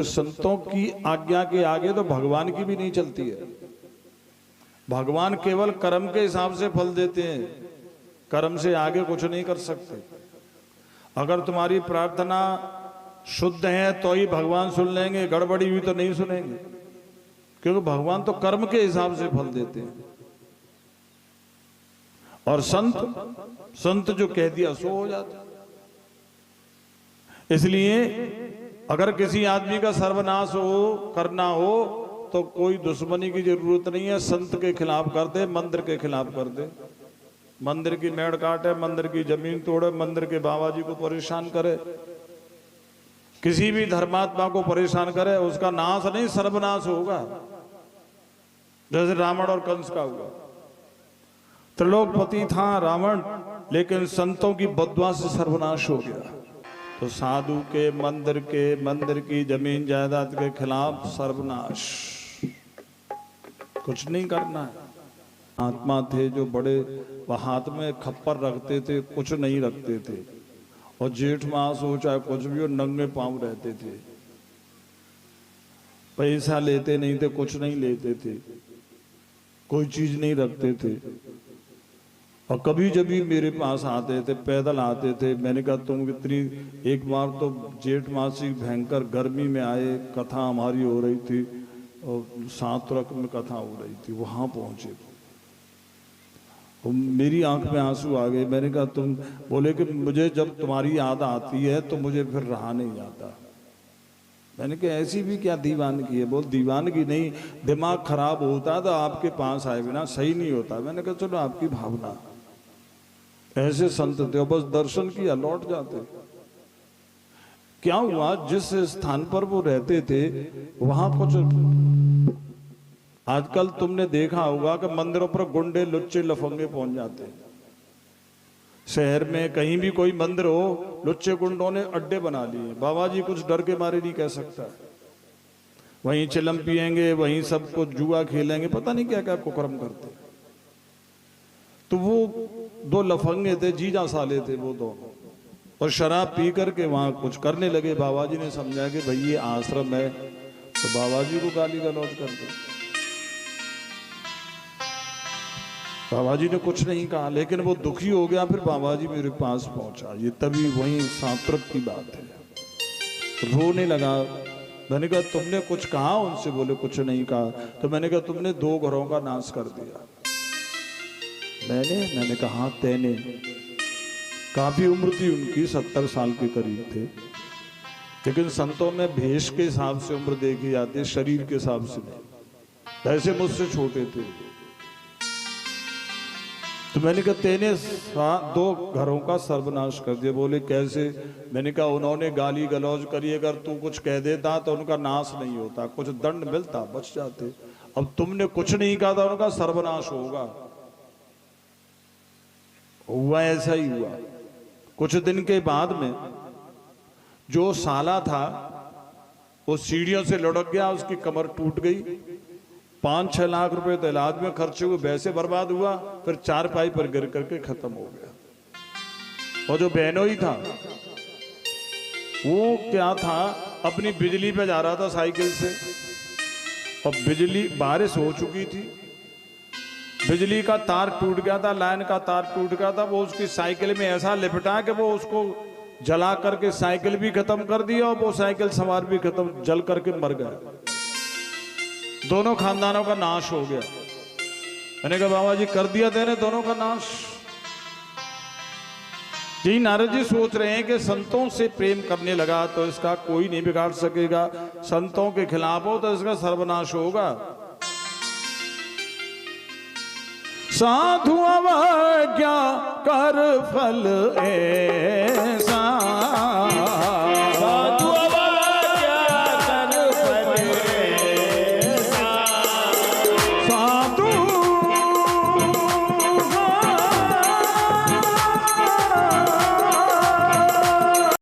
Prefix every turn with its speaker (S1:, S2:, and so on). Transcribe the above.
S1: संतों की आज्ञा के आगे तो भगवान की भी नहीं चलती है। भगवान केवल कर्म के हिसाब से फल देते हैं, कर्म से आगे कुछ नहीं कर सकते। अगर तुम्हारी प्रार्थना शुद्ध है तो ही भगवान सुन लेंगे, गड़बड़ी हुई तो नहीं सुनेंगे, क्योंकि भगवान तो कर्म के हिसाब से फल देते हैं। और संत जो कह दिया सो हो जाता। इसलिए अगर किसी आदमी का सर्वनाश हो करना हो तो कोई दुश्मनी की जरूरत नहीं है, संत के खिलाफ कर दे, मंदिर के खिलाफ कर दे, मंदिर की मेड़ काटे, मंदिर की जमीन तोड़े, मंदिर के बाबा जी को परेशान करे, किसी भी धर्मात्मा को परेशान करे, उसका नाश नहीं सर्वनाश होगा, जैसे रावण और कंस का हुआ। त्रिलोकपति था रावण, लेकिन संतों की बददुआ से सर्वनाश हो गया। तो साधु के मंदिर की जमीन जायदाद के खिलाफ सर्वनाश, कुछ नहीं करना है। आत्मा थे जो बड़े, वह हाथ में खप्पर रखते थे, कुछ नहीं रखते थे, और जेठ मास हो चाहे कुछ भी हो, नंगे पांव रहते थे, पैसा लेते नहीं थे, कुछ नहीं लेते थे, कोई चीज नहीं रखते थे। और कभी जब भी मेरे पास आते थे, पैदल आते थे, मैंने कहा तुम इतनी, एक बार तो जेठ मासी भयंकर गर्मी में आए, कथा हमारी हो रही थी और सातरक में कथा हो रही थी, वहां पहुंचे, मेरी आंख में आंसू आ गए। मैंने कहा तुम, बोले कि मुझे जब तुम्हारी याद आती है तो मुझे फिर रहा नहीं जाता। मैंने कहा ऐसी भी क्या दीवानगी है? बोल दीवानगी नहीं, दिमाग खराब होता तो आपके पास आए बिना सही नहीं होता। मैंने कहा चलो आपकी भावना। ऐसे संत थे, बस दर्शन किया लौट जाते। क्या हुआ, जिस स्थान पर वो रहते थे वहां कुछ, आजकल तुमने देखा होगा कि मंदिरों पर गुंडे लुच्चे लफंगे पहुंच जाते हैं। शहर में कहीं भी कोई मंदिर हो, लुच्चे गुंडों ने अड्डे बना लिए। बाबा जी कुछ डर के मारे नहीं कह सकता, वहीं चिलम पिएंगे, वहीं सब कुछ जुआ खेलेंगे, पता नहीं क्या क्या कुकर्म करते। तो वो दो लफंगे थे, जीजा साले थे वो दोनों, और शराब पी करके वहां कुछ करने लगे। बाबा जी ने समझा कि भाई ये आश्रम है, तो बाबा जी को गाली गलौज कर दे। बाबा जी ने कुछ नहीं कहा, लेकिन वो दुखी हो गया। फिर बाबा जी मेरे पास पहुंचा, ये तभी वही सात्रक की बात है, रोने लगा। मैंने कहा तुमने कुछ कहा उनसे? बोले कुछ नहीं कहा। तो मैंने कहा तुमने 2 घरों का नाश कर दिया। मैंने कहा तेने। काफी उम्र थी उनकी, 70 साल के करीब थे, लेकिन संतों में भेष के हिसाब से उम्र देखी जाती है, शरीर के हिसाब से नहीं। वैसे मुझसे छोटे थे। तो मैंने कहा तेने 2 घरों का सर्वनाश कर दिया। बोले कैसे? मैंने कहा उन्होंने गाली गलौज करी, अगर तू कुछ कह देता तो उनका नाश नहीं होता, कुछ दंड मिलता, बच जाते। अब तुमने कुछ नहीं कहा था, उनका सर्वनाश होगा। हुआ ऐसा ही हुआ। कुछ दिन के बाद में जो साला था वो सीढ़ियों से लुढ़क गया, उसकी कमर टूट गई। 5-6 लाख रुपए तो इलाज में खर्च हुए, वैसे बर्बाद हुआ। फिर 4 पाई पर गिर करके खत्म हो गया। और जो बहनोई था वो क्या था, अपनी बिजली पे जा रहा था साइकिल से, और बिजली, बारिश हो चुकी थी, बिजली का तार टूट गया था, लाइन का तार टूट गया था। वो उसकी साइकिल में ऐसा लिपटा कि वो उसको जला करके साइकिल भी खत्म कर दिया, और वो साइकिल सवार भी खत्म, जल करके मर गया। दोनों खानदानों का नाश हो गया। मैंने कहा बाबा जी कर दिया तेने दोनों का नाश। जी नारद जी सोच रहे हैं कि संतों से प्रेम करने लगा तो इसका कोई नहीं बिगाड़ सकेगा, संतों के खिलाफ हो तो इसका सर्वनाश होगा। साधु अवज्ञा कर फल